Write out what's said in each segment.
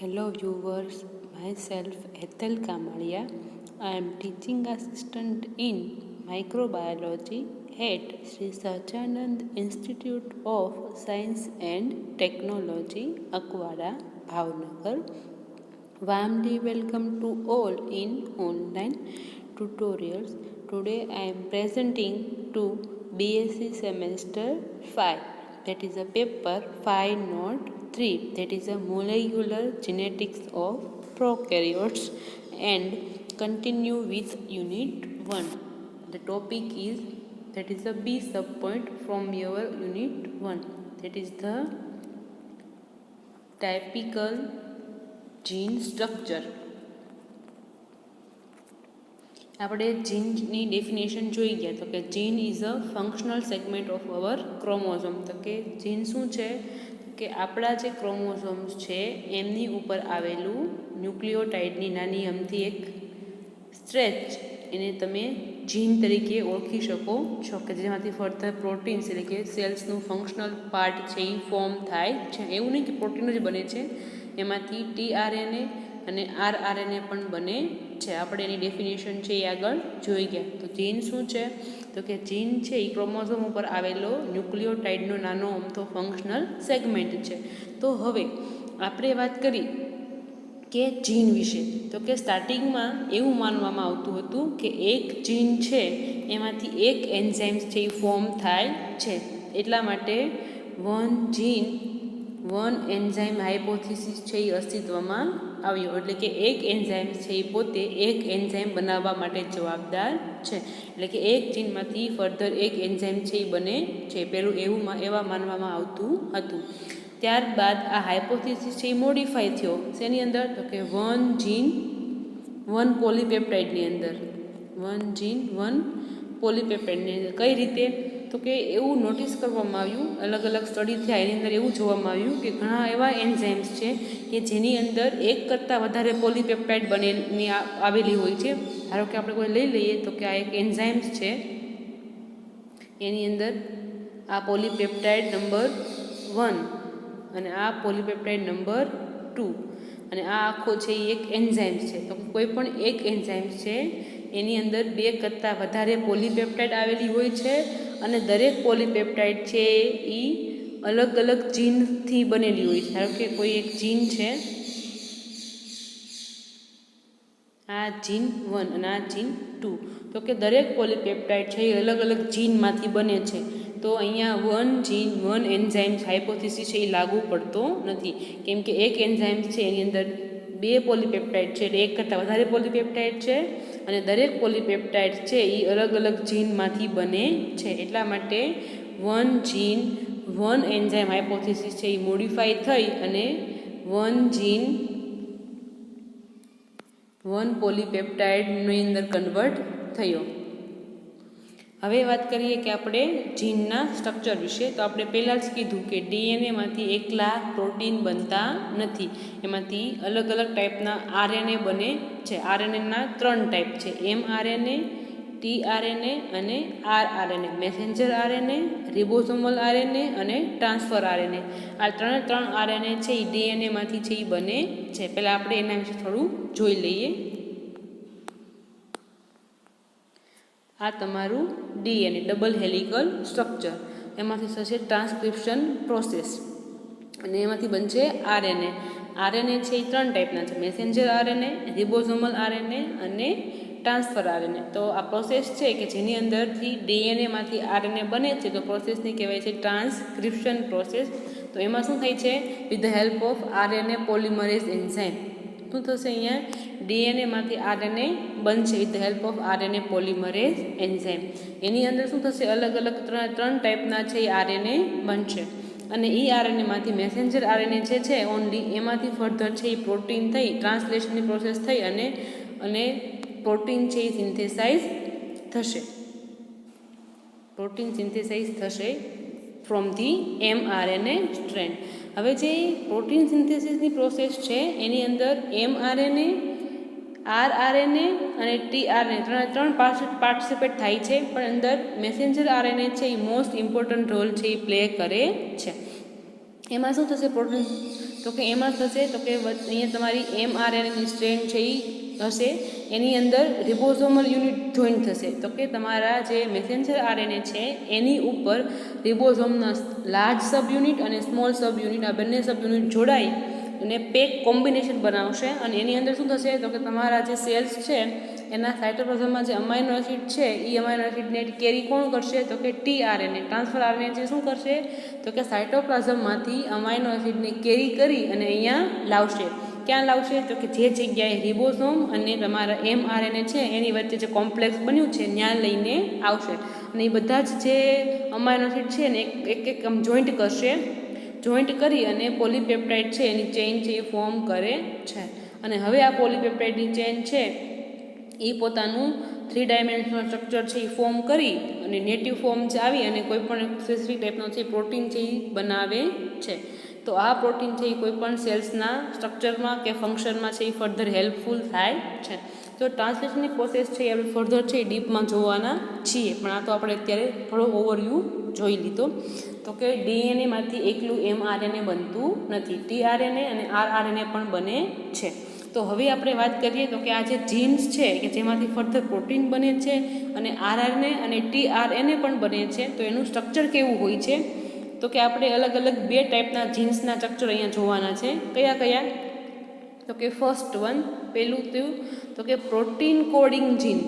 Hello viewers, myself Ethel Kamalia. I am teaching assistant in microbiology at Sri Sachanand Institute of Science and Technology, Akwada, Bhavnagar. Warmly welcome to all in online tutorials. Today I am presenting to BSc semester 5, that is a paper 5 note 3, that is a molecular genetics of prokaryotes, and continue with unit 1. The topic is, that is a B subpoint from your unit 1, that is the typical gene structure. આપણે જીનની definition જોઈ ગયા. તો કે gene is a functional segment of our chromosome. તો કે જીન શું છે કે આપણા જે ક્રોમોઝોમ્સ છે એમની ઉપર આવેલું ન્યુક્લિયોટાઇડની નાની અમથી એક સ્ટ્રેચ, એને તમે જીન તરીકે ઓળખી શકો છો, કે જેમાંથી ફર્ધર પ્રોટીન્સ એટલે કે સેલ્સનું ફંક્શનલ પાર્ટ છે એ ફોર્મ થાય છે. એવું નહીં કે પ્રોટીન જ બને છે, એમાંથી ટીઆરએનએ અને આરઆરએનએ પણ બને છે. આપણે એની ડેફિનેશન છે એ આગળ જોઈ ગયા. તો જીન શું છે? તો કે જીન છે એ ક્રોમોઝોમ ઉપર આવેલો ન્યુક્લિયોટાઇડનો નાનો અમથો ફંક્શનલ સેગમેન્ટ છે. તો હવે આપણે વાત કરી કે જીન વિશે. તો કે સ્ટાર્ટિંગમાં એવું માનવામાં આવતું હતું કે એક જીન છે એમાંથી એક એન્ઝાઇમ્સ છે એ ફોર્મ થાય છે. એટલા માટે one gene one enzyme hypothesis છે એ અસ્તિત્વમાં આવ્યો. એટલે કે એક એન્ઝાઇમ છે એ પોતે એક એન્ઝાઇમ બનાવવા માટે જવાબદાર છે. એટલે કે એક જીનમાંથી ફર્ધર એક એન્ઝાઇમ છે એ બને છે. પેલું એવા માનવામાં આવતું હતું. ત્યારબાદ આ હાઇપોથિસિસ છે એ મોડિફાઈ થયો. શેની અંદર? તો કે વન જીન વન પોલીપેપ્ટાઇડની અંદર. વન જીન વન પોલીપેપ્ટાઇડની અંદર. કઈ રીતે? તો કે એવું નોટિસ કરવામાં આવ્યું, અલગ અલગ સ્ટડી થયા એની અંદર એવું જોવામાં આવ્યું કે ઘણા એવા એન્ઝાઇમ્સ છે કે જેની અંદર એક કરતાં વધારે પોલીપેપ્ટાઇડ બનેલી આવેલી હોય છે. ધારો કે આપણે કોઈ લઈ લઈએ તો કે આ એક એન્ઝાઇમ્સ છે, એની અંદર આ પોલીપેપ્ટાઇડ નંબર 1 અને આ પોલીપેપ્ટાઇડ નંબર 2 અને આ આખો છે એ એક એન્ઝાઇમ્સ છે. તો કોઈ પણ એક એન્ઝાઇમ્સ છે એની અંદર 2 કરતાં વધારે પોલીપેપ્ટાઇડ આવેલી હોય છે, અને દરેક પોલીપેપ્ટાઇડ છે એ અલગ અલગ જીનથી બનેલી હોય છે. ધારો કે કોઈ એક જીન છે, આ જીન 1 અને આ જીન 2. તો કે દરેક પોલીપેપ્ટાઇડ છે એ અલગ અલગ જીનમાંથી બને છે. તો અહીંયા one gene one enzymes hypothesis છે એ લાગુ પડતો નથી, કેમ કે એક એન્ઝાઇમ છે એની અંદર 2 પોલીપેપ્ટાઇડ છે, એટલે એક કરતાં વધારે પોલીપેપ્ટાઇડ છે, અને દરેક પોલીપેપ્ટાઇડ છે એ અલગ અલગ જીનમાંથી બને છે. એટલા માટે one gene one enzyme hypothesis છે એ મોડિફાઈ થઈ અને વન જીન વન પોલીપેપ્ટાઇડની અંદર કન્વર્ટ થયો. હવે વાત કરીએ કે આપણે જીનના સ્ટ્રક્ચર વિશે. તો આપણે પહેલાં જ કીધું કે ડીએનએમાંથી એકલા પ્રોટીન બનતા નથી, એમાંથી અલગ અલગ ટાઈપના આરએનએ બને છે. આરએનએના 3 ટાઈપ છે, એમઆરએનએ, ટીઆરએનએ અને આરઆરએનએ. મેસેન્જર આરએનએ, રિબોસોમલ આરએનએ અને ટ્રાન્સફર આરએનએ. આ 3 આરએનએ છે એ ડીએનએમાંથી છે એ બને છે. પહેલાં આપણે એના વિશે થોડું જોઈ લઈએ. આ તમારું ડીએનએ ડબલ હેલિકલ સ્ટ્રક્ચર. એમાંથી થશે ટ્રાન્સક્રિપ્શન પ્રોસેસ અને એમાંથી બનશે આરએનએ. આરએનએ છે એ 3 ટાઈપના છે, મેસેન્જર આરએનએ, રિબોસોમલ આરએનએ અને ટ્રાન્સફર આરએનએ. તો આ પ્રોસેસ છે કે જેની અંદરથી ડીએનએમાંથી આરએનએ બને છે, તો પ્રોસેસને કહેવાય છે ટ્રાન્સક્રિપ્શન પ્રોસેસ. તો એમાં શું થાય છે? With the help of RNA polymerase enzyme. શું થશે? અહીંયા ડીએનએમાંથી આરએનએ બનશે with the help of RNA polymerase enzyme. એની અંદર શું થશે? અલગ અલગ 3 ટાઈપના છે એ આરએનએ બનશે, અને એ આરએનએમાંથી મેસેન્જર આરએનએ જે છે ઓનલી, એમાંથી ફર્ધર છે એ પ્રોટીન થઈ ટ્રાન્સલેશનની પ્રોસેસ થઈ અને પ્રોટીન છે એ સિન્થેસાઇઝ થશે. પ્રોટીન સિન્થેસાઇઝ થશે ફ્રોમ ધી એમઆરએનએ સ્ટ્રેન્ડ. હવે જે પ્રોટીન સિન્થેસિસની પ્રોસેસ છે એની અંદર એમઆરએનએ, આરઆરએનએ અને ટીઆરએનએ 3 પાર્ટિસિપેટ થાય છે, પણ અંદર મેસેન્જર આરએનએ છે એ મોસ્ટ ઇમ્પોર્ટન્ટ રોલ છે એ પ્લે કરે છે. એમાં શું થશે? પ્રોટીન તો કે એમાં થશે તો કે અહીંયા તમારી mRNAની સ્ટ્રેન્ડ છે એ હશે, એની અંદર રિબોઝોમલ યુનિટ જોઈન્ટ થશે. તો કે તમારા જે મેસેન્જર આરએનએ છે એની ઉપર રિબોઝોમના લાર્જ સબ યુનિટ અને સ્મોલ સબ યુનિટ, આ બંને સબ યુનિટ જોડાઈ અને પેક કોમ્બિનેશન બનાવશે. અને એની અંદર શું થશે તો કે તમારા જે સેલ્સ છે એના સાઇટોપ્લાઝમમાં જે અમાઇનો એસિડ છે એ અમાઇનો એસિડને કેરી કોણ કરશે તો કે tRNA, ટ્રાન્સફર આરએનએ જે શું કરશે તો કે સાઇટોપ્લાઝમમાંથી અમાઇનો એસિડને કેરી કરી અને અહીંયા લાવશે. ક્યાં લાવશે તો કે જે જગ્યાએ રિબોઝોમ અને તમારા mRNA છે એની વચ્ચે જે કોમ્પ્લેક્સ બન્યું છે ત્યાં લઈને આવશે. અને એ બધા જ જે અમાઇનો એસિડ છે ને એક આમ જોઈન્ટ કરશે, જોઈન્ટ કરી અને પોલીપેપ્ટાઇડ છે એની ચેઇન છે એ ફોર્મ કરે છે. અને હવે આ પોલીપેપ્ટાઇડની ચેઇન છે એ પોતાનું 3 ડાયમેન્શનલ સ્ટ્રક્ચર છે એ ફોર્મ કરી અને નેટિવ ફોર્મ છે આવી અને કોઈ પણ સ્પેસિફિક ટાઈપનો છે પ્રોટીન છે એ બનાવે છે. તો આ પ્રોટીન છે એ કોઈ પણ સેલ્સના સ્ટ્રક્ચરમાં કે ફંક્શનમાં છે એ ફર્ધર હેલ્પફુલ થાય છે. તો ટ્રાન્સલેશનની પ્રોસેસ છે એ આપણે ફર્ધર છે એ ડીપમાં જોવાના છીએ, પણ આ તો આપણે અત્યારે થોડો ઓવરવ્યૂ જોઈ લીધો. તો કે ડીએનએમાંથી એકલું mRNA બનતું નથી, tRNA અને rRNA પણ બને છે. તો હવે આપણે વાત કરીએ તો કે આ જે જીન્સ છે કે જેમાંથી ફર્ધર પ્રોટીન બને છે અને rRNA અને tRNA પણ બને છે, તો એનું સ્ટ્રક્ચર કેવું હોય છે તો કે આપણે અલગ અલગ 2 ટાઈપના જીન્સના સ્ટ્રક્ચર અહીંયા જોવાના છે. કયા કયા તો કે ફર્સ્ટ વન, પહેલું તો કે પ્રોટીન કોડિંગ જીન.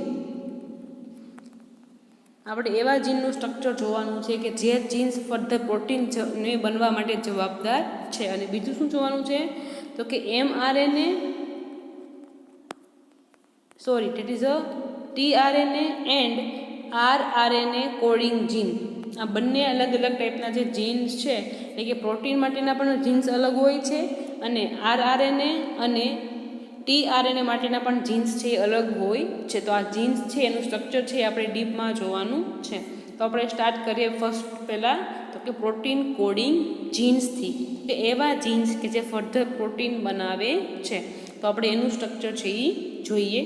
આપણે એવા જીનનું સ્ટ્રક્ચર જોવાનું છે કે જે જીન્સ ફર્ધર પ્રોટીનને બનવા માટે જવાબદાર છે. અને બીજું શું જોવાનું છે તો કે mRNA that is a tRNA and rRNA coding gene. આ બંને અલગ અલગ ટાઈપના જે જીન્સ છે એટલે કે પ્રોટીન માટેના પણ જીન્સ અલગ હોય છે અને rRNA અને tRNA માટેના પણ જીન્સ છે એ અલગ હોય છે. તો આ જીન્સ છે એનું સ્ટ્રક્ચર છે આપણે ડીપમાં જોવાનું છે. તો આપણે સ્ટાર્ટ કરીએ ફર્સ્ટ પહેલાં તો કે પ્રોટીન કોડિંગ જીન્સથી, કે એવા જીન્સ કે જે ફર્ધર પ્રોટીન બનાવે છે. તો આપણે એનું સ્ટ્રક્ચર છે એ જોઈએ.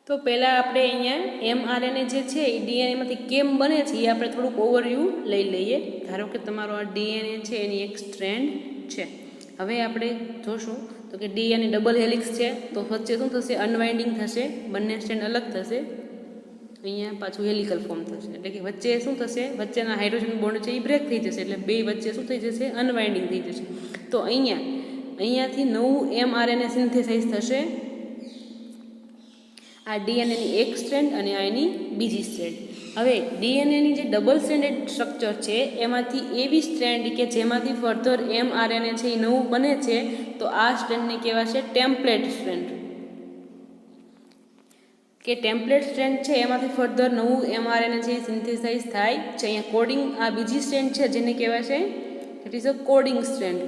તો પહેલાં આપણે અહીંયા mRNA જે છે એ ડીએનએમાંથી કેમ બને છે એ આપણે થોડુંક ઓવરવ્યૂ લઈ લઈએ. ધારો કે તમારો આ ડીએનએ છે એની એક સ્ટ્રેન્ડ છે. હવે આપણે જોશું તો કે ડીએનએ ડબલ હેલિક્સ છે, તો વચ્ચે શું થશે અનવાઇન્ડિંગ થશે, બંને સ્ટ્રેન્ડ અલગ થશે, અહીંયા પાછું હેલિકલ ફોર્મ થશે. એટલે કે વચ્ચે શું થશે, વચ્ચેના હાઇડ્રોજન બોન્ડ છે એ બ્રેક થઈ જશે, એટલે બે વચ્ચે શું થઈ જશે અનવાઇન્ડિંગ થઈ જશે. તો અહીંયાથી નવું mRNA સિન્થેસાઇઝ થશે. આ ડીએનએની એક સ્ટ્રેન્ડ અને આ એની બીજી સ્ટ્રેન્ડ. હવે ડીએનએની જે ડબલ સ્ટ્રેન્ડેડ સ્ટ્રક્ચર છે એમાંથી એવી સ્ટ્રેન્ડ કે જેમાંથી ફર્ધર mRNA છે એ નવું બને છે, તો આ સ્ટ્રેન્ડને કહેવાશે ટેમ્પલેટ સ્ટ્રેન્ડ. કે ટેમ્પલેટ સ્ટ્રેન્ડ છે એમાંથી ફર્ધર નવું mRNA છે એ સિન્થેસાઇઝ થાય છે. અહીંયા કોડિંગ આ બીજી સ્ટ્રેન્ડ છે જેને કહેવાશે it is a coding strand.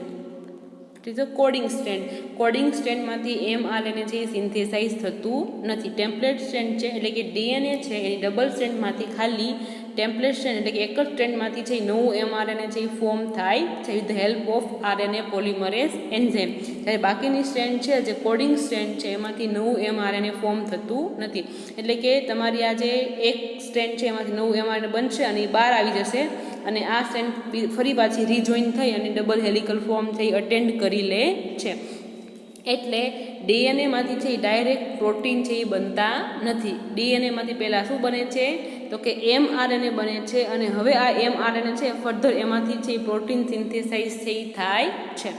Coding સ્ટ્રેન્ડમાંથી mRNA છે એ સિન્થેસાઇઝ થતું નથી. ટેમ્પલેટ સ્ટ્રેન્ડ છે એટલે કે ડીએનએ છે એની ડબલ સ્ટ્રેન્ડમાંથી ખાલી ટેમ્પલેટ સ્ટ્રેન્ડ એટલે કે એક જ સ્ટ્રેન્ડમાંથી છે નવું mRNA છે એ ફોર્મ થાય છે with the help of RNA polymerase enzyme. જ્યારે બાકીની સ્ટ્રેન્ડ છે જે કોડિંગ સ્ટ્રેન્ડ છે એમાંથી નવું mRNA ફોર્મ થતું નથી. એટલે કે તમારી આ જે એક સ્ટ્રેન્ડ છે એમાંથી નવું mRNA બનશે અને એ બહાર આવી જશે અને આ સ્ટ્રેન્ડ ફરી પાછી રીજોઈન થઈ અને ડબલ હેલિકલ ફોર્મ થઈ અટેન્ડ કરી લે છે. એટલે ડીએનએમાંથી છે એ ડાયરેક્ટ પ્રોટીન છે એ બનતા નથી. ડીએનએમાંથી પહેલાં શું બને છે તો કે mRNA બને છે અને હવે આ mRNA છે ફર્ધર એમાંથી છે પ્રોટીન સિન્થેસાઇઝ છે એ થાય છે.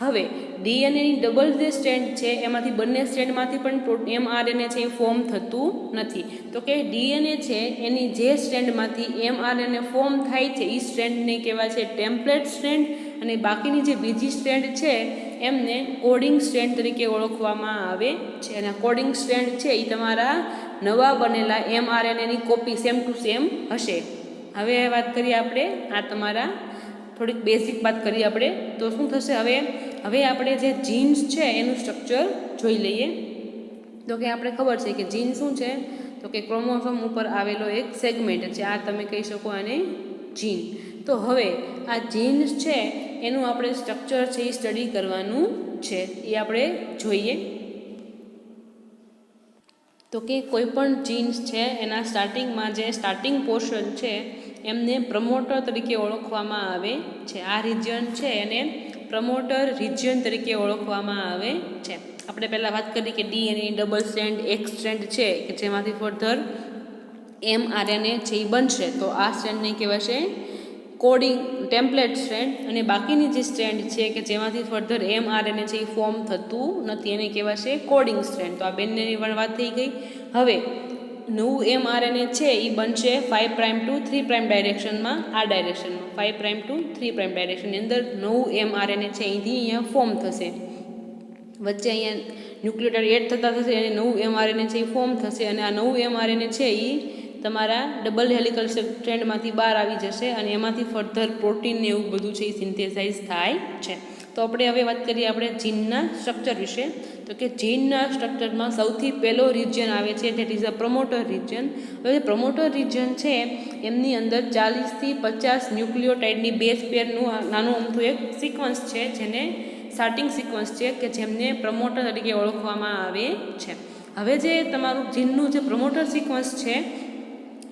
હવે ડીએનએની ડબલ જે સ્ટ્રેન્ડ છે એમાંથી બંને સ્ટ્રેન્ડમાંથી પણ mRNA છે એ ફોર્મ થતું નથી. તો કે ડીએનએ છે એની જે સ્ટ્રેન્ડમાંથી mRNA ફોર્મ થાય છે એ સ્ટ્રેન્ડને કહેવાય છે ટેમ્પલેટ સ્ટ્રેન્ડ અને બાકીની જે બીજી સ્ટ્રેન્ડ છે એમને કોડિંગ સ્ટ્રેન્ડ તરીકે ઓળખવામાં આવે છે. અને કોડિંગ સ્ટ્રેન્ડ છે એ તમારા નવા બનેલા mRNAની કોપી સેમ ટુ સેમ હશે. હવે વાત કરીએ આપણે આ તમારા થોડીક બેઝિક વાત કરીએ આપણે તો શું થશે. હવે આપણે જે જીન્સ છે એનું સ્ટ્રક્ચર જોઈ લઈએ. તો કે આપણે ખબર છે કે જીન શું છે તો કે ક્રોમોસોમ ઉપર આવેલો એક સેગમેન્ટ છે. આ તમે કહી શકો આને જીન. તો હવે આ જીન્સ છે એનું આપણે સ્ટ્રક્ચર છે એ સ્ટડી કરવાનું છે, એ આપણે જોઈએ. તો કે કોઈ પણ જીન્સ છે એના સ્ટાર્ટિંગમાં જે સ્ટાર્ટિંગ પોર્શન છે એમને પ્રમોટર તરીકે ઓળખવામાં આવે છે. આ રિજિયન છે એને પ્રમોટર રિજિયન તરીકે ઓળખવામાં આવે છે. આપણે પહેલાં વાત કરી કે ડીએનએ ડબલ સ્ટ્રેન્ડ એક સ્ટ્રેન્ડ છે કે જેમાંથી ફર્ધર mRNA છે એ બનશે, તો આ સ્ટ્રેન્ડને કહેવાશે કોડિંગ ટેમ્પલેટ સ્ટ્રેન્ડ. અને બાકીની જે સ્ટ્રેન્ડ છે કે જેમાંથી ફર્ધર mRNA છે એ ફોર્મ થતું નથી એને કહેવાશે કોડિંગ સ્ટ્રેન્ડ. તો આ બંનેની પણ વાત થઈ ગઈ. હવે નવું mRNA છે એ બનશે 5' to 3' ડાયરેક્શનમાં, આ ડાયરેક્શનમાં 5' to 3' ડાયરેક્શનની અંદર નવું mRNA છે અહીંથી અહીંયા ફોર્મ થશે. વચ્ચે અહીંયા ન્યુક્લિયોટાઇડ એડ થતા થશે અને નવું mRNA છે એ ફોર્મ થશે અને આ નવું mRNA છે એ તમારા ડબલ હેલિકલ સ્ટ્રેન્ડમાંથી બહાર આવી જશે અને એમાંથી ફર્ધર પ્રોટીન ને એવું બધું છે એ સિન્થેસાઇઝ થાય છે. તો આપણે હવે વાત કરીએ આપણે જીનના સ્ટ્રક્ચર વિશે. તો કે જીનના સ્ટ્રક્ચરમાં સૌથી પહેલો રિજિયન આવે છે that is a promoter region. હવે પ્રમોટર રિજિયન છે એમની અંદર 40થી 50 ન્યુક્લિયોટાઇડની બેઝ પેરનું નાનું અમથું એક સિક્વન્સ છે જેને સ્ટાર્ટિંગ સિક્વન્સ છે કે જેમને પ્રમોટર તરીકે ઓળખવામાં આવે છે. હવે જે તમારું જીનનું જે પ્રમોટર સિક્વન્સ છે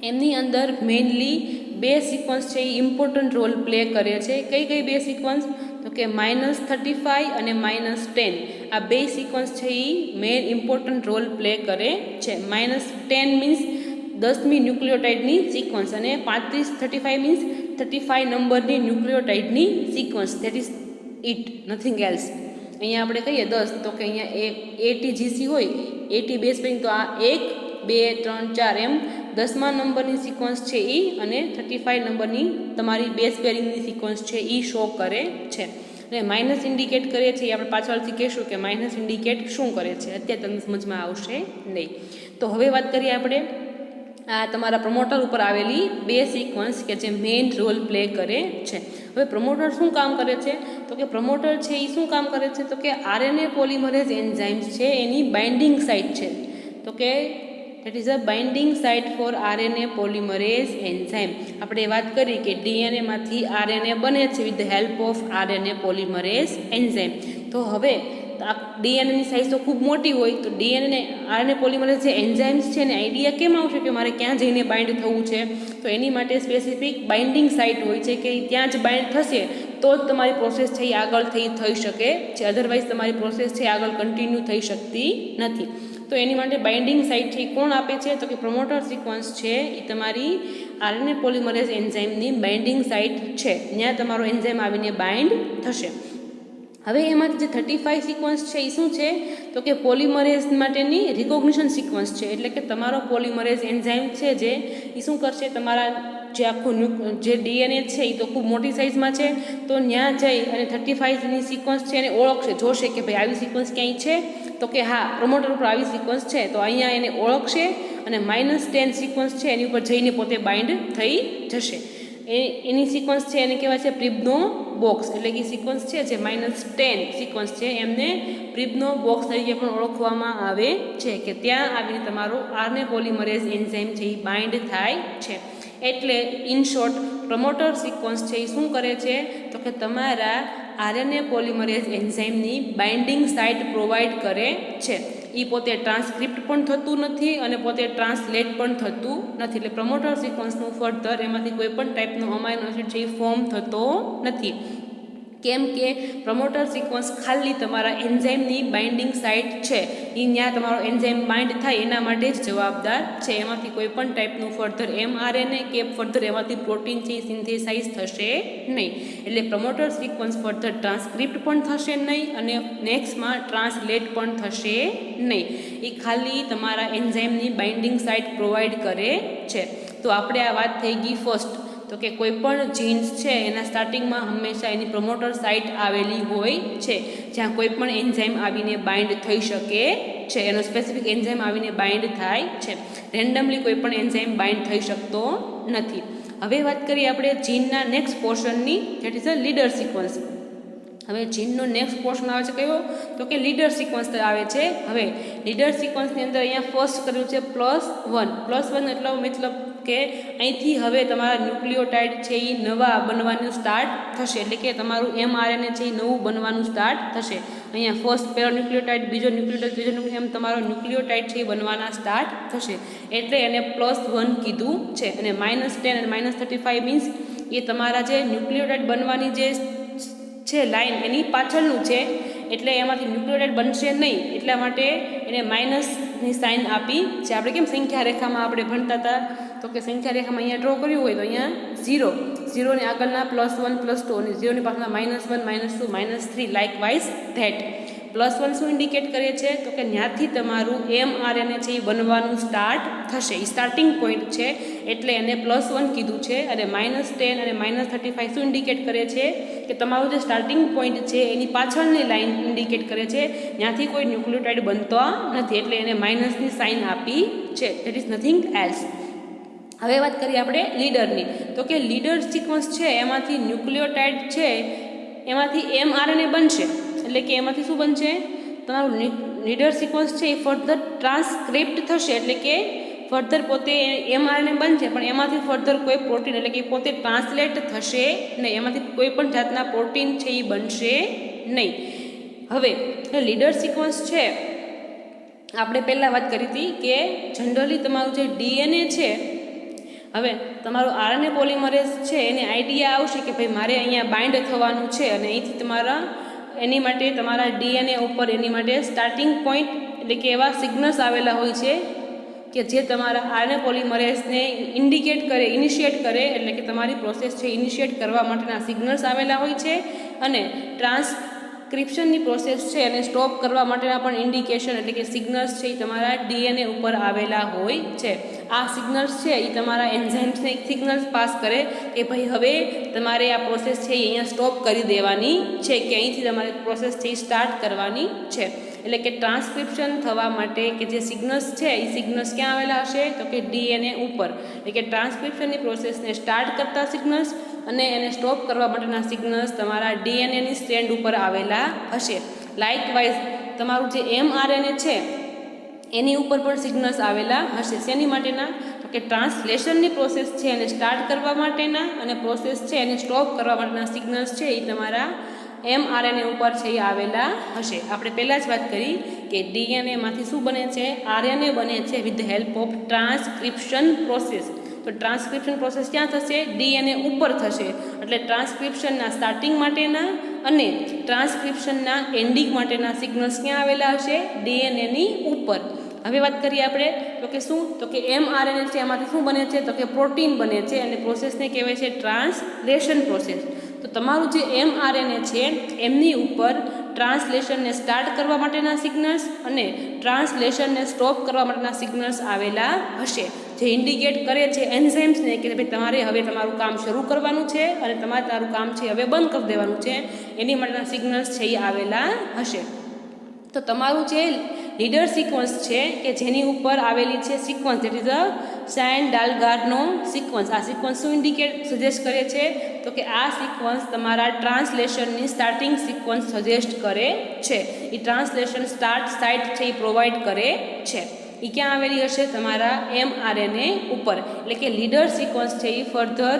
એમની અંદર મેઇનલી બે સિક્વન્સ છે એ ઇમ્પોર્ટન્ટ રોલ પ્લે કરે છે. કઈ કઈ બે સિક્વન્સ? તો કે -35 અને -10 આ બે સિક્વન્સ છે એ મેઇન ઇમ્પોર્ટન્ટ રોલ પ્લે કરે છે. -10 મીન્સ 10મી ન્યુક્લિયોટાઇડની સિક્વન્સ અને 35 મીન્સ 35 નંબરની ન્યુક્લિયોટાઇડની sequence. That is it, nothing else. અહીંયા આપણે કહીએ 10 તો કે અહીંયા ATGC હોય, AT બેઝ પેરિંગ, તો આ 1 2 3 4 એમ 10મા નંબરની સિક્વન્સ છે એ અને 35 નંબરની તમારી બેઝ પેરિંગની સિક્વન્સ છે એ શો કરે છે. અને માઇનસ ઇન્ડિકેટ કરે છે એ આપણે પાછળથી કહીશું કે માઇનસ ઇન્ડિકેટ શું કરે છે, અત્યારે તમને સમજમાં આવશે નહીં. તો હવે વાત કરીએ આપણે આ તમારા પ્રમોટર ઉપર આવેલી બે સિક્વન્સ કે જે મેઇન રોલ પ્લે કરે છે. હવે પ્રમોટર શું કામ કરે છે? તો કે પ્રમોટર છે એ શું કામ કરે છે? તો કે RNA પોલિમરેઝ એન્ઝાઇમ્સ છે એની બાઇન્ડિંગ સાઇટ છે. તો કે that is a binding site for RNA polymerase enzyme. આપણે વાત કરી કે DNAમાંથી RNA બને છે with the help of RNA polymerase enzyme. તો હવે DNAની સાઇઝ તો ખૂબ મોટી હોય તો DNA RNA પોલિમરેઝ જે એન્ઝાઇમ્સ છે ને આઈડિયા કેમ આવશે કે મારે ક્યાં જઈને બાઇન્ડ થવું છે? તો એની માટે સ્પેસિફિક બાઇન્ડિંગ સાઇટ હોય છે કે ત્યાં જ બાઇન્ડ થશે તો જ તમારી પ્રોસેસ છે એ આગળ થઈ શકે છે, અધરવાઇઝ તમારી પ્રોસેસ છે આગળ કન્ટિન્યુ થઈ શકતી નથી. તો એની માટે બાઇન્ડિંગ સાઇટ છે કોણ આપે છે? તો કે પ્રમોટર સિક્વન્સ છે એ તમારી RNA પોલિમરેઝ એન્ઝાઇમની બાઇન્ડિંગ સાઇટ છે, ત્યાં તમારો એન્ઝાઇમ આવીને બાઇન્ડ થશે. હવે એમાંથી જે 35 સિક્વન્સ છે એ શું છે? તો કે પોલિમરેઝ માટેની રિકોગ્નિશન સિક્વન્સ છે. એટલે કે તમારો પોલિમરેઝ એન્ઝાઇમ છે જે એ શું કરશે, તમારા જે આખું જે DNA છે એ તો ખૂબ મોટી સાઇઝમાં છે તો ત્યાં જઈ અને 35ની સિક્વન્સ છે એને ઓળખશે, જોશે કે ભાઈ આવી સિક્વન્સ ક્યાંય છે તો કે હા પ્રમોટર ઉપર આવી સિક્વન્સ છે, તો અહીંયા એને ઓળખશે અને -10 સિક્વન્સ છે એની ઉપર જઈને પોતે બાઇન્ડ થઈ જશે. એની સિક્વન્સ છે એને કહેવાય છે પ્રિબ્નો બોક્સ. એટલે કે સિક્વન્સ છે જે -10 સિક્વન્સ છે એમને પ્રિબ્નો બોક્સ તરીકે પણ ઓળખવામાં આવે છે કે ત્યાં આવીને તમારો RNA પોલિમરેઝ એન્ઝાઇમ છે એ બાઇન્ડ થાય છે. એટલે ઇન શોર્ટ પ્રમોટર સિક્વન્સ છે એ શું કરે છે? તો કે તમારા RNA પોલિમરેઝ એન્ઝાઇમની બાઇન્ડિંગ સાઇટ પ્રોવાઈડ કરે છે. એ પોતે ટ્રાન્સક્રિપ્ટ પણ થતું નથી અને પોતે ટ્રાન્સલેટ પણ થતું નથી. એટલે પ્રમોટર સિક્વન્સનું ફર્ધર એમાંથી કોઈ પણ ટાઈપનો અમાઇનો એસિડ છે એ ફોર્મ થતો નથી. કેમ કે પ્રમોટર સિક્વન્સ ખાલી તમારા એન્ઝાઇમની બાઇન્ડિંગ સાઇટ છે એ ત્યાં તમારો એન્ઝાઇમ બાઇન્ડ થાય એના માટે જ જવાબદાર છે. એમાંથી કોઈ પણ ટાઈપનું ફર્ધર mRNA કે ફર્ધર એમાંથી પ્રોટીન છે એ સિન્થેસાઇઝ થશે નહીં. એટલે પ્રમોટર સિક્વન્સ ફર્ધર ટ્રાન્સક્રિપ્ટ પણ થશે નહીં અને નેક્સ્ટમાં ટ્રાન્સલેટ પણ થશે નહીં. એ ખાલી તમારા એન્ઝાઇમની બાઇન્ડિંગ સાઇટ પ્રોવાઈડ કરે છે. તો આપણે આ વાત થઈ ગઈ ફર્સ્ટ. તો કે કોઈ પણ જીન્સ છે એના સ્ટાર્ટિંગમાં હંમેશા એની પ્રમોટર સાઇટ આવેલી હોય છે જ્યાં કોઈ પણ એન્ઝાઇમ આવીને બાઇન્ડ થઈ શકે છે, એનો સ્પેસિફિક એન્ઝાઇમ આવીને બાઇન્ડ થાય છે. રેન્ડમલી કોઈ પણ એન્ઝાઇમ બાઇન્ડ થઈ શકતો નથી. હવે વાત કરીએ આપણે જીનના નેક્સ્ટ પોર્શનની, that is a leader sequence. હવે જીનનો નેક્સ્ટ પોર્શન આવે છે કયો? તો કે લીડર સિક્વન્સ આવે છે. હવે લીડર સિક્વન્સની અંદર અહીંયા ફર્સ્ટ કર્યું છે +1. +1 એટલે મતલબ કે અહીંથી હવે તમારા ન્યુક્લિયોટાઇડ છે એ નવા બનવાનું સ્ટાર્ટ થશે, એટલે કે તમારું mRNA છે એ નવું બનવાનું સ્ટાર્ટ થશે. અહીંયા ફર્સ્ટ પહેલો ન્યુક્લિયોટાઇડ, બીજો ન્યુક્લિયોટાઇડ, ત્રીજો ન્યુક્લિયોટાઇડ, એમ તમારો ન્યુક્લિયોટાઇડ છે એ બનવાના સ્ટાર્ટ થશે, એટલે એને +1 કીધું છે. અને -10 અને -35 મીન્સ એ તમારા જે ન્યુક્લિયોટાઇડ બનવાની જે છે લાઈન એની પાછળનું છે, એટલે એમાંથી ન્યુક્લિયોટાઇડ બનશે નહીં, એટલા માટે એને માઇનસની સાઇન આપી છે. આપણે કેમ સંખ્યા રેખામાં આપણે ભણતા હતા, તો કે સંખ્યા રેખામાં અહીંયા ડ્રો કર્યું હોય તો અહીંયા 0 ની આગળના +1 +2 અને 0 ની પાછળના -1 -2 -3 લાઇકવાઇઝ ધેટ. +1 શું ઇન્ડિકેટ કરે છે, તો કે ત્યાંથી તમારું mRNA છે એ બનવાનું સ્ટાર્ટ થશે, એ સ્ટાર્ટિંગ પોઈન્ટ છે, એટલે એને +1 કીધું છે. અને -10 અને -35 શું ઇન્ડિકેટ કરે છે, કે તમારું જે સ્ટાર્ટિંગ પોઈન્ટ છે એની પાછળની લાઈન ઇન્ડિકેટ કરે છે, ત્યાંથી કોઈ ન્યુક્લિયોટાઇડ બનતો નથી, એટલે એને માઇનસની સાઇન આપી છે. That is nothing else. હવે વાત કરીએ આપણે લીડરની, તો કે લીડર સિક્વન્સ છે એમાંથી ન્યુક્લિયોટાઇડ છે એમાંથી mRNA બનશે, એટલે કે એમાંથી શું બનશે, તમારું લીડર સિક્વન્સ છે એ ફર્ધર ટ્રાન્સક્રિપ્ટ થશે, એટલે કે ફર્ધર પોતે mRNA બનશે, પણ એમાંથી ફર્ધર કોઈ પ્રોટીન, એટલે કે પોતે ટ્રાન્સલેટ થશે નહીં, એમાંથી કોઈ પણ જાતના પ્રોટીન છે એ બનશે નહીં. હવે લીડર સિક્વન્સ છે આપણે પહેલાં વાત કરી હતી કે જનરલી તમારું જે DNA છે, હવે તમારું RNA પોલિમરેઝ છે એને આઈડિયા આવશે કે ભાઈ મારે અહીંયા બાઇન્ડ થવાનું છે, અને અહીંથી તમારા એની માટે તમારા DNA ઉપર એની માટે સ્ટાર્ટિંગ પોઈન્ટ, એટલે કે એવા સિગ્નલ્સ આવેલા હોય છે કે જે તમારા RNA પોલિમરેઝને ઇન્ડિકેટ કરે, ઇનિશિએટ કરે, એટલે કે તમારી પ્રોસેસ છે ઇનિશિએટ કરવા માટેના સિગ્નલ્સ આવેલા હોય છે, અને ટ્રાન્સક્રિપ્શનની પ્રોસેસ છે એને સ્ટોપ કરવા માટેના પણ ઇન્ડિકેશન, એટલે કે સિગ્નલ્સ છે એ તમારા DNA ઉપર આવેલા હોય છે. આ સિગ્નલ્સ છે એ તમારા એન્ઝાઇમ્સને એક સિગ્નલ્સ પાસ કરે કે ભાઈ હવે તમારે આ પ્રોસેસ છે એ અહીંયા સ્ટોપ કરી દેવાની છે, કે અહીંથી તમારે પ્રોસેસ છે એ સ્ટાર્ટ કરવાની છે. એટલે કે ટ્રાન્સક્રિપ્શન થવા માટે કે જે સિગ્નલ્સ છે એ સિગ્નલ્સ ક્યાં આવેલા હશે, તો કે DNA ઉપર, એટલે કે ટ્રાન્સક્રિપ્શનની પ્રોસેસને સ્ટાર્ટ કરતા સિગ્નલ્સ અને એને સ્ટોપ કરવા માટેના સિગ્નલ્સ તમારા DNAની સ્ટ્રેન્ડ ઉપર આવેલા હશે. લાઇકવાઇઝ તમારું જે mRNA છે એની ઉપર પણ સિગ્નલ્સ આવેલા હશે. શેની માટેના, તો કે ટ્રાન્સલેશનની પ્રોસેસ છે એને સ્ટાર્ટ કરવા માટેના, અને પ્રોસેસ છે એને સ્ટોપ કરવા માટેના સિગ્નલ્સ છે એ તમારા mRNA ઉપર છે એ આવેલા હશે. આપણે પહેલાં જ વાત કરી કે DNAમાંથી શું બને છે, RNA બને છે with the help of transcription process. તો ટ્રાન્સક્રિપ્શન પ્રોસેસ ક્યાં થશે, DNA ઉપર થશે, એટલે ટ્રાન્સક્રિપ્શનના સ્ટાર્ટિંગ માટેના અને ટ્રાન્સક્રિપ્શનના એન્ડિંગ માટેના સિગ્નલ્સ ક્યાં આવેલા હશે, DNAની ઉપર. હવે વાત કરીએ આપણે તો કે શું, તો કે mRNA છે એમાંથી શું બને છે, તો કે પ્રોટીન બને છે, અને પ્રોસેસને કહેવાય છે ટ્રાન્સલેશન પ્રોસેસ. તો તમારું જે mRNA છે એમની ઉપર ટ્રાન્સલેશનને સ્ટાર્ટ કરવા માટેના સિગ્નલ્સ અને ટ્રાન્સલેશનને સ્ટોપ કરવા માટેના સિગ્નલ્સ આવેલા હશે, જે ઇન્ડિકેટ કરે છે એન્ઝાઇમ્સને કે ભાઈ તમારે હવે તમારું કામ શરૂ કરવાનું છે અને તમારે તારું કામ છે હવે બંધ કરી દેવાનું છે, એની માટેના સિગ્નલ્સ છે એ આવેલા હશે. તો તમારું જે લીડર સિક્વન્સ છે કે જેની ઉપર આવેલી છે સિક્વન્સ, દેટ ઇઝ અ સાયન-ડાલગારનો સિક્વન્સ. આ સિક્વન્સ શું ઇન્ડિકેટ સજેસ્ટ કરે છે, તો કે આ સિક્વન્સ તમારા ટ્રાન્સલેશનની સ્ટાર્ટિંગ સિક્વન્સ સજેસ્ટ કરે છે. એ ટ્રાન્સલેશન સ્ટાર્ટ સાઇટ છે એ પ્રોવાઈડ કરે છે. એ ક્યાં આવેલી હશે, તમારા mRNA ઉપર. એટલે કે લીડર સિક્વન્સ છે એ ફર્ધર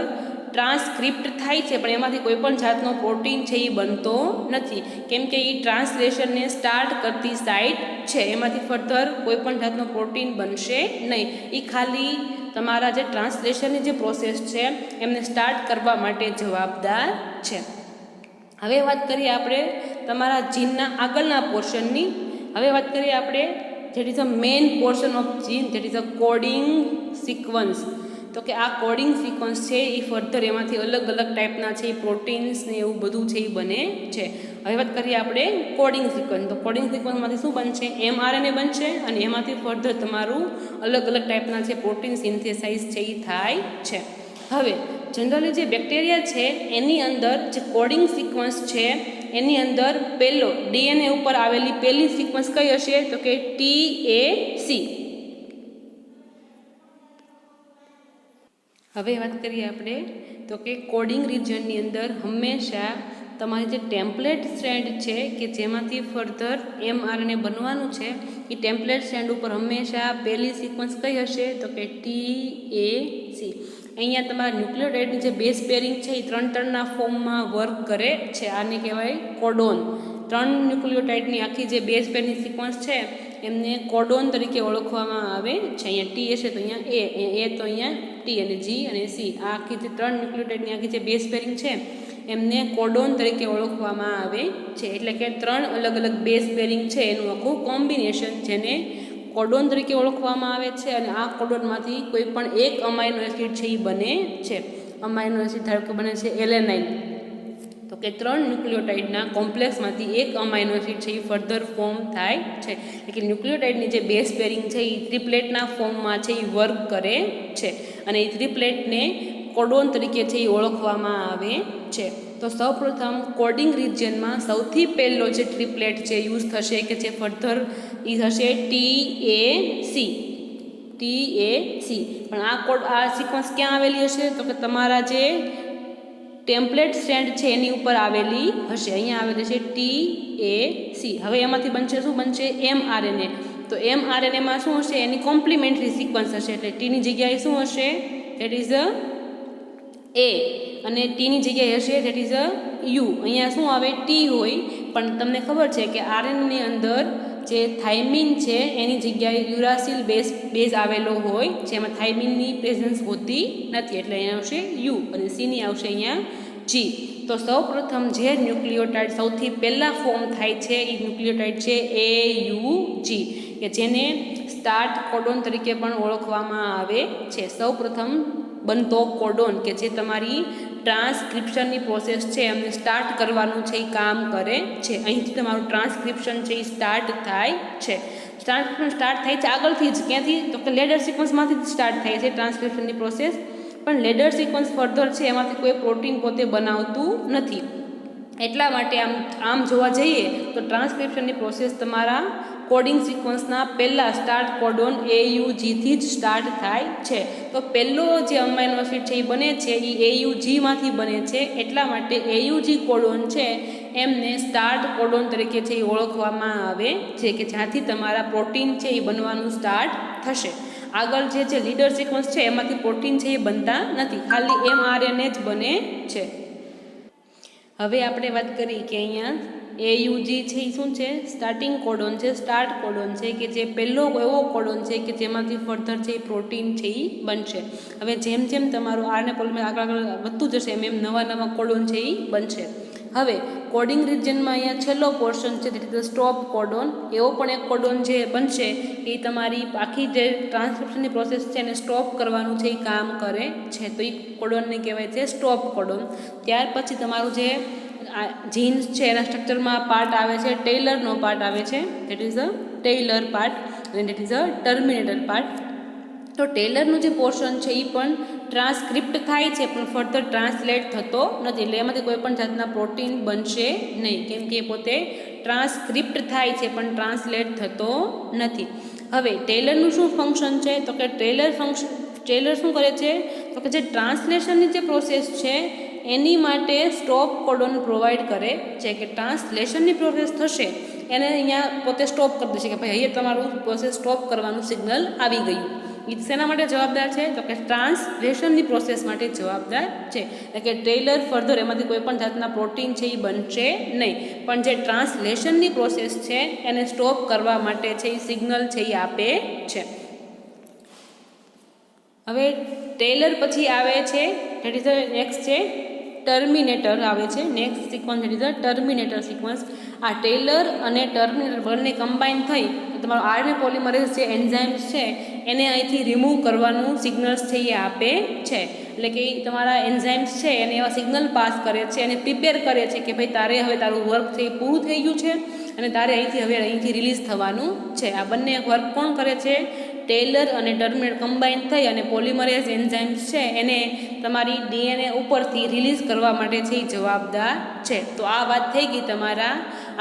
ટ્રાન્સક્રિપ્ટ થાય છે, પણ એમાંથી કોઈ પણ જાતનો પ્રોટીન છે એ બનતો નથી, કેમ કે એ ટ્રાન્સલેશનને સ્ટાર્ટ કરતી સાઇટ છે, એમાંથી ફર્ધર કોઈ પણ જાતનો પ્રોટીન બનશે નહીં. એ ખાલી તમારા જે ટ્રાન્સલેશનની જે પ્રોસેસ છે એમને સ્ટાર્ટ કરવા માટે જવાબદાર છે. હવે વાત કરીએ આપણે તમારા જીનના આગળના પોર્શનની. હવે વાત કરીએ આપણે that is a main portion of gene, that is a coding sequence. તો કે આ કોડિંગ સિક્વન્સ છે એ ફર્ધર એમાંથી અલગ અલગ ટાઈપના છે પ્રોટીન્સ ને એવું બધું છે એ બને છે. હવે વાત કરીએ આપણે કોડિંગ સિક્વન્સ. તો કોડિંગ સિક્વન્સમાંથી શું બનશે, mRNA બનશે, અને એમાંથી ફર્ધર તમારું અલગ અલગ ટાઈપના છે પ્રોટીન સિન્થેસાઇઝ છે એ થાય છે. હવે જનરલી જે બેક્ટેરિયા છે એની અંદર જે કોડિંગ સિક્વન્સ છે એની અંદર પહેલો DNA ઉપર આવેલી પહેલી સિક્વન્સ કઈ હશે, તો કે TAC. હવે વાત કરીએ આપણે તો કે કોડિંગ રિજનની અંદર હંમેશા તમારી જે ટેમ્પલેટ સ્ટ્રેન્ડ છે કે જેમાંથી ફર્ધર mRNA બનવાનું છે, એ ટેમ્પલેટ સ્ટ્રેન્ડ ઉપર હંમેશા પહેલી સિક્વન્સ કઈ હશે, તો કે TAC. સી. અહીંયા તમારા ન્યુક્લિયોટાઇડની જે બેઝ પેરિંગ છે એ 3-3ના ફોર્મમાં વર્ક કરે છે. આને કહેવાય કોડોન. 3 ન્યુક્લિયોટાઇડની આખી જે બેઝ પેરની સિક્વન્સ છે એમને કોડોન તરીકે ઓળખવામાં આવે છે. અહીંયા ટી હશે તો અહીંયા એ તો અહીંયા ટી, અને જી અને સી, આ આખી જે 3 ન્યુક્લિયોટાઇડની આખી જે બેઝ પેરિંગ છે એમને કોડોન તરીકે ઓળખવામાં આવે છે. એટલે કે 3 અલગ અલગ બેઝ પેરિંગ છે એનું આખું કોમ્બિનેશન જેને કોડોન તરીકે ઓળખવામાં આવે છે. અને આ કોડોનમાંથી કોઈ પણ એક અમાઇનો એસિડ છે એ બને છે. અમાઇનો એસિડ ધારો કે બને છે એલેનાઇન, તો કે 3 ન્યુક્લિયોટાઇડના કોમ્પ્લેક્સમાંથી એક અમાઇનો એસિડ છે એ ફર્ધર ફોર્મ થાય છે. એટલે કે ન્યુક્લિયોટાઇડની જે બેઝ પેરિંગ છે એ ટ્રિપ્લેટના ફોર્મમાં છે એ વર્ક કરે છે. અને એ ટ્રિપ્લેટને કોડોન તરીકે છે એ ઓળખવામાં આવે છે. તો સૌપ્રથમ કોડિંગ રિજિયનમાં સૌથી પહેલો જે ટ્રિપ્લેટ છે યુઝ થશે કે જે ફર્ધર એ થશે TAC. પણ આ સિક્વન્સ ક્યાં આવેલી હશે તો કે તમારા જે ટેમ્પલેટ સ્ટેન્ડ છે એની ઉપર આવેલી હશે. અહીંયા આવેલી છે TAC. હવે એમાંથી બનશે શું બનશે mRNA. તો mRNAમાં શું હશે એની કોમ્પ્લિમેન્ટરી સિક્વન્સ હશે. એટલે ટીની જગ્યાએ શું હશે ધેટ ઇઝ અ A, અને ટીની જગ્યાએ હશે ધેટ ઇઝ અ યુ. અહીંયા શું આવે ટી હોય, પણ તમને ખબર છે કે આરએનએની અંદર જે થાઇમિન છે એની જગ્યાએ યુરાસિલ બેઝ આવેલો હોય જેમાં થાઇમિનની પ્રેઝન્સ હોતી નથી. એટલે અહીંયા આવશે યુ અને સીની આવશે અહીંયા જી. તો સૌપ્રથમ જે ન્યુક્લિયોટાઇડ સૌથી પહેલાં ફોર્મ થાય છે એ ન્યુક્લિયોટાઇડ છે AUG, કે જેને સ્ટાર્ટ કોડોન તરીકે પણ ઓળખવામાં આવે છે. સૌપ્રથમ બનતો કોડોન કે જે તમારી ટ્રાન્સક્રિપ્શનની પ્રોસેસ છે એમને સ્ટાર્ટ કરવાનું છે એ કામ કરે છે. અહીંથી તમારું ટ્રાન્સક્રિપ્શન છે એ સ્ટાર્ટ થાય છે. સ્ટાર્ટ થાય છે આગળથી જ, ક્યાંથી તો કે લેડર સિક્વન્સમાંથી જ સ્ટાર્ટ થાય છે ટ્રાન્સક્રિપ્શનની પ્રોસેસ. પણ લેડર સિક્વન્સ ફર્ધર છે એમાંથી કોઈ પ્રોટીન પોતે બનાવતું નથી. એટલા માટે આમ જોવા જઈએ તો ટ્રાન્સક્રિપ્શનની પ્રોસેસ તમારા કોડિંગ સિક્વન્સના પહેલાં સ્ટાર્ટ કોડોન AUGથી જ સ્ટાર્ટ થાય છે. તો પહેલો જે અમાઇનો એસિડ છે એ બને છે એ AUGમાંથી બને છે. એટલા માટે AUG કોડોન છે એમને સ્ટાર્ટ કોડોન તરીકે છે એ ઓળખવામાં આવે છે, કે જ્યાંથી તમારા પ્રોટીન છે એ બનવાનું સ્ટાર્ટ થશે. આગળ જે લીડર સિક્વન્સ છે એમાંથી પ્રોટીન છે એ બનતા નથી, ખાલી mRNA જ બને છે. હવે આપણે વાત કરી કે અહીંયા AUG છે એ શું છે સ્ટાર્ટિંગ કોડોન છે, સ્ટાર્ટ કોડોન છે, કે જે પહેલો એવો કોડોન છે કે જેમાંથી ફર્ધર છે એ પ્રોટીન છે એ બનશે. હવે જેમ જેમ તમારું RNA પોલિમર આગળ વધતું જશે એમ નવા કોડોન છે એ બનશે. હવે કોડિંગ રિજનમાં અહીંયા છેલ્લો પોર્શન છે એટલે સ્ટોપ કોડોન. એવો પણ એક કોડોન જે બનશે એ તમારી આખી જે ટ્રાન્સક્રિપ્શનની પ્રોસેસ છે એને સ્ટોપ કરવાનું છે એ કામ કરે છે. તો એ કોડોનને કહેવાય છે સ્ટોપ કોડોન. ત્યાર પછી તમારું જે જીન્સ છે એના સ્ટ્રક્ચરમાં પાર્ટ આવે છે ટેલરનો પાર્ટ આવે છે, that is a trailer part, અને that is a terminator part. તો ટેલરનું જે પોર્શન છે એ પણ ટ્રાન્સક્રિપ્ટ થાય છે પણ ફર્ધર ટ્રાન્સલેટ થતો નથી. એટલે એમાંથી કોઈ પણ જાતના પ્રોટીન બનશે નહીં, કેમ કે એ પોતે ટ્રાન્સક્રિપ્ટ થાય છે પણ ટ્રાન્સલેટ થતો નથી. હવે ટેલરનું શું ફંક્શન છે તો કે ટેલર શું કરે છે તો કે જે ટ્રાન્સલેશનની જે પ્રોસેસ છે એની માટે સ્ટોપ કોડોન પ્રોવાઈડ કરે છે, કે ટ્રાન્સલેશનની પ્રોસેસ થશે એને અહીંયા પોતે સ્ટોપ કરી દેશે કે ભાઈ અહીંયા તમારું પ્રોસેસ સ્ટોપ કરવાનું સિગ્નલ આવી ગયું. એ શેના માટે જવાબદાર છે તો કે ટ્રાન્સલેશનની પ્રોસેસ માટે જવાબદાર છે. એટલે કે ટેલર ફર્ધર એમાંથી કોઈ પણ જાતના પ્રોટીન છે એ બનશે નહીં, પણ જે ટ્રાન્સલેશનની પ્રોસેસ છે એને સ્ટોપ કરવા માટે છે એ સિગ્નલ છે એ આપે છે. હવે ટેલર પછી આવે છે ધેટ ઇઝ નેક્સ્ટ છે ટર્મિનેટર આવે છે. Next sequence that is terminator sequence. આ ટેલર અને ટર્મિનેટર બંને કમ્બાઈન થઈ તમારો RNA પોલિમરેઝ જે એન્ઝાઇમ્સ છે એને અહીંથી રિમૂવ કરવાનું સિગ્નલ્સ છે એ આપે છે. એટલે કે તમારા એન્ઝાઇમ્સ છે એને એવા સિગ્નલ પાસ કરે છે અને પ્રિપેર કરે છે કે ભાઈ તારે હવે તારું વર્ક છે એ પૂરું થઈ ગયું છે અને તારે અહીંથી રિલીઝ થવાનું છે. આ બંને વર્ક કોણ કરે છે? ટેલર અને ટર્મિનેટર કમ્બાઈન થઈ અને પોલિમરેઝ એન્ઝાઇમ્સ છે એને તમારી DNA ઉપરથી રિલીઝ કરવા માટે છે એ જવાબદાર છે. તો આ વાત થઈ ગઈ તમારા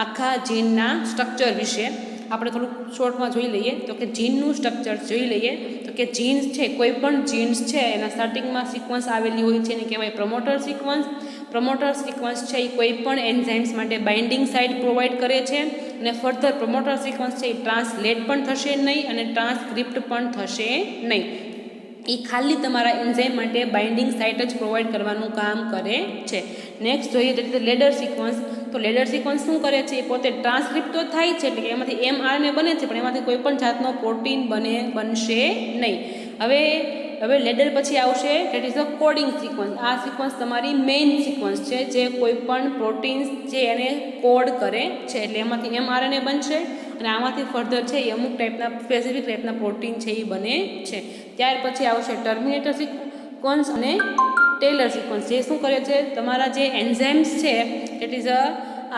આખા જીનના સ્ટ્રક્ચર વિશે. આપણે થોડુંક શોર્ટમાં જોઈ લઈએ તો કે જીનનું સ્ટ્રક્ચર જોઈ લઈએ તો કે જીન્સ છે, કોઈ પણ જીન્સ છે એના સ્ટાર્ટિંગમાં સિક્વન્સ આવેલી હોય છે એને કહેવાય પ્રમોટર સિક્વન્સ. પ્રમોટર સિક્વન્સ છે એ કોઈ પણ એન્ઝાઇમ્સ માટે બાઇન્ડિંગ સાઇટ પ્રોવાઈડ કરે છે અને ફર્ધર પ્રમોટર સિક્વન્સ છે એ ટ્રાન્સલેટ પણ થશે નહીં અને ટ્રાન્સક્રિપ્ટ પણ થશે નહીં. એ ખાલી તમારા એન્ઝાઇમ માટે બાઇન્ડિંગ સાઇટ જ પ્રોવાઈડ કરવાનું કામ કરે છે. નેક્સ્ટ જોઈએ તો લેડર સિક્વન્સ. તો લેડર સિક્વન્સ શું કરે છે? એ પોતે ટ્રાન્સક્રિપ્ટ તો થાય છે, એટલે કે એમાંથી mRNA બને છે, પણ એમાંથી કોઈ પણ જાતનો પ્રોટીન બનશે નહીં. હવે લેડર પછી આવશે that is a coding sequence. આ સિક્વન્સ તમારી મેઇન સિક્વન્સ છે, જે કોઈ પણ પ્રોટીન્સ છે એને કોડ કરે છે, એટલે એમાંથી mRNA બનશે અને આમાંથી ફર્ધર છે એ અમુક ટાઈપના સ્પેસિફિક ટાઈપના પ્રોટીન છે એ બને છે. ત્યાર પછી આવશે ટર્મિનેટર સિક્વન્સ અને ટેલર સિક્વન્સ. જે શું કરે છે? તમારા જે એન્ઝાઇમ્સ છે that is a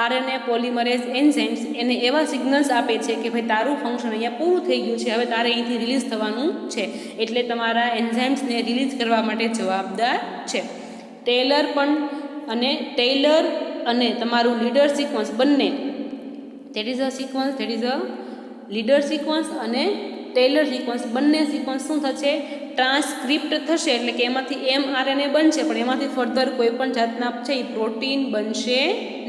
RNA polymerase enzymes, એને એવા સિગ્નલ્સ આપે છે કે ભાઈ તારું ફંક્શન અહીંયા પૂરું થઈ ગયું છે, હવે તારે અહીંથી રિલીઝ થવાનું છે, એટલે તમારા એન્ઝાઇમ્સને રિલીઝ કરવા માટે જવાબદાર છે. ટેલર અને તમારું લીડર સિક્વન્સ બંને that is a sequence that is a leader sequence અને ટેલર સિક્વન્સ બંને સિક્વન્સ શું થશે? ટ્રાન્સક્રિપ્ટ થશે, એટલે કે એમાંથી mRNA બનશે, પણ એમાંથી ફર્ધર કોઈ પણ જાતના છે એ પ્રોટીન બનશે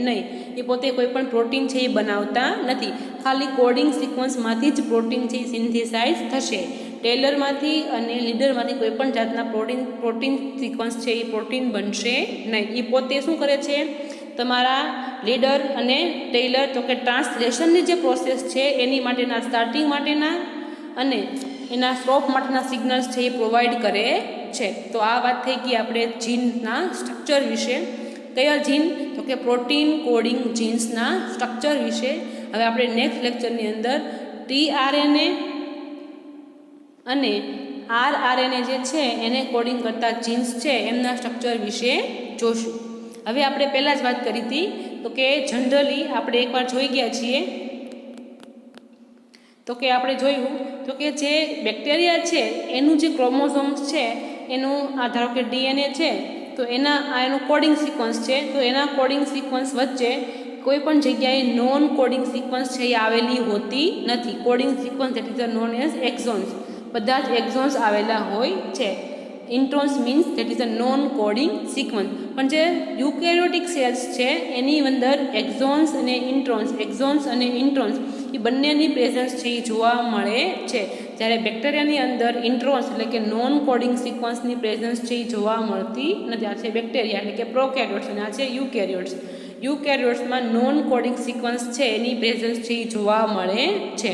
નહીં. એ પોતે કોઈ પણ પ્રોટીન છે એ બનાવતા નથી, ખાલી કોડિંગ સિક્વન્સમાંથી જ પ્રોટીન છે એ સિન્થેસાઇઝ થશે. ટેલરમાંથી અને લીડરમાંથી કોઈ પણ જાતના પ્રોટીન સિક્વન્સ છે એ પ્રોટીન બનશે નહીં. એ પોતે શું કરે છે? તમારા લીડર અને ટેલર તો કે ટ્રાન્સલેશનની જે પ્રોસેસ છે એની માટેના સ્ટાર્ટિંગ માટેના અને એના સ્ટોપ માટેના સિગ્નલ્સ છે એ પ્રોવાઈડ કરે છે. તો આ વાત થઈ ગઈ આપણે જીનના સ્ટ્રક્ચર વિશે. કયા જીન? તો કે પ્રોટીન કોડિંગ જીન્સના સ્ટ્રક્ચર વિશે. હવે આપણે નેક્સ્ટ લેક્ચરની અંદર tRNA અને rRNA જે છે એને કોડિંગ કરતા જીન્સ છે એમના સ્ટ્રક્ચર વિશે જોશું. હવે આપણે પહેલાં જ વાત કરી હતી તો કે જનરલી આપણે એકવાર જોઈ ગયા છીએ તો કે આપણે જોયું તો કે જે બેક્ટેરિયા છે એનું જે ક્રોમોઝોમ્સ છે એનું ધારો કે DNA છે, તો એનું કોડિંગ સિક્વન્સ છે, તો એના કોડિંગ સિક્વન્સ વચ્ચે કોઈ પણ જગ્યાએ નોન કોડિંગ સિક્વન્સ છે એ આવેલી હોતી નથી. Coding sequence that is known as exons. બધા જ એક્ઝોન્સ આવેલા હોય છે. Introns means that is a non coding sequence. પણ જે યુકેરિયોટિક સેલ્સ છે એની અંદર એક્ઝોન્સ અને ઇન્ટ્રોન્સ એ બંનેની પ્રેઝન્સ છે એ જોવા મળે છે. જ્યારે બેક્ટેરિયાની અંદર ઇન્ટ્રોન્સ એટલે કે નોન કોડિંગ સિક્વન્સની પ્રેઝન્સ છે એ જોવા મળતી નથી. આ છે બેક્ટેરિયા એટલે કે પ્રોકેરિયોટ્સ અને આ છે યુકેરિયોટ્સ. યુકેરિયોટ્સમાં નોન કોડિંગ સિક્વન્સ છે એની પ્રેઝન્સ છે એ જોવા મળે છે.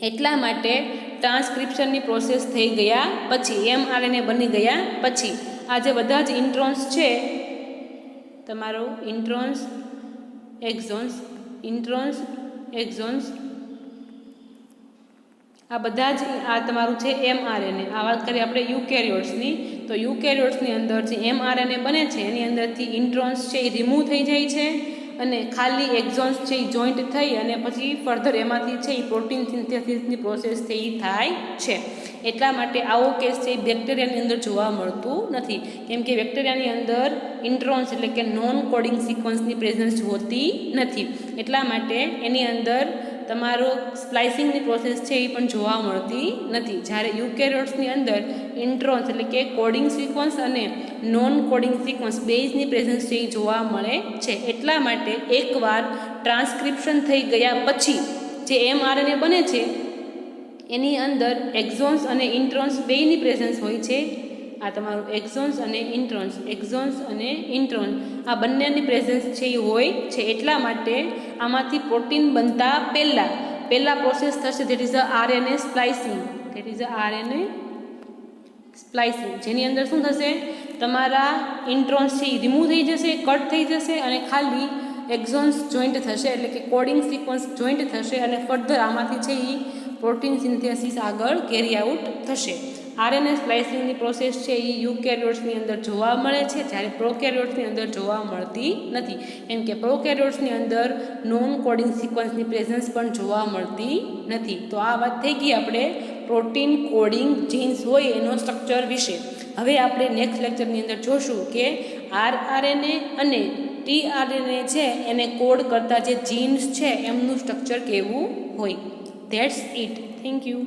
એટલા માટે ટ્રાન્સક્રિપ્શનની પ્રોસેસ થઈ ગયા પછી mRNA બની ગયા પછી આ જે બધા જ ઇન્ટ્રોન્સ છે, તમારો ઇન્ટ્રોન્સ એક્ઝોન્સ આ બધા જ આ તમારું છે mRNA. આ વાત કરીએ આપણે યુકેરિયોટ્સની, તો યુકેરિયોટ્સની અંદર જે mRNA બને છે એની અંદરથી ઇન્ટ્રોન્સ છે એ રિમૂવ થઈ જાય છે અને ખાલી એક્ઝોન્સ છે એ જોઈન્ટ થઈ અને પછી ફર્ધર એમાંથી છે એ પ્રોટીન સિન્થેસિસની પ્રોસેસ છે એ થાય છે. એટલા માટે આવો કેસ છે એ બેક્ટેરિયાની અંદર જોવા મળતું નથી, કેમ કે બેક્ટેરિયાની અંદર ઇન્ટ્રોન્સ એટલે કે નોન કોડિંગ સિક્વન્સની પ્રેઝન્સ હોતી નથી. એટલા માટે એની અંદર તમારો સ્પ્લાઇસિંગની પ્રોસેસ છે એ પણ જોવા મળતી નથી. જ્યારે યુકેરિયોટ્સની અંદર ઇન્ટ્રોન્સ એટલે કે કોડિંગ સિક્વન્સ અને નોન કોડિંગ સિક્વન્સ બેઝની પ્રેઝન્સ છે એ જોવા મળે છે. એટલા માટે એકવાર ટ્રાન્સક્રિપ્શન થઈ ગયા પછી જે mRNA બને છે એની અંદર એક્ઝોન્સ અને ઇન્ટ્રોન્સ બેયની પ્રેઝન્સ હોય છે. આ તમારું એક્ઝોન્સ અને ઇન્ટ્રોન્સ આ બંનેની પ્રેઝન્સ છે એ હોય છે. એટલા માટે આમાંથી પ્રોટીન બનતા પહેલાં પ્રોસેસ થશે દેટ ઇઝ RNA સ્પ્લાઇસિંગ, જેની અંદર શું થશે? તમારા ઇન્ટ્રોન્સ છે એ રિમૂવ થઈ જશે, કટ થઈ જશે અને ખાલી એક્ઝોન્સ જોઈન્ટ થશે, એટલે કે કોડિંગ સિક્વન્સ જોઈન્ટ થશે અને ફર્ધર આમાંથી છે એ પ્રોટીન સિન્થેસિસ આગળ કેરી આઉટ થશે. RNA સ્પ્લાઇસિંગની પ્રોસેસ છે એ યુકેરિયોટ્સની અંદર જોવા મળે છે, જ્યારે પ્રોકેરિયોટ્સની અંદર જોવા મળતી નથી, કેમ કે પ્રોકેરિયોટ્સની અંદર નોન કોડિંગ સિક્વન્સની પ્રેઝન્સ પણ જોવા મળતી નથી. તો આ વાત થઈ ગઈ આપણે પ્રોટીન કોડિંગ જીન્સ હોય એનો સ્ટ્રક્ચર વિશે. હવે આપણે નેક્સ્ટ લેક્ચરની અંદર જોશું કે rRNA અને tRNA છે એને કોડ કરતા જે જીન્સ છે એમનું સ્ટ્રક્ચર કેવું હોય. That's it. Thank you.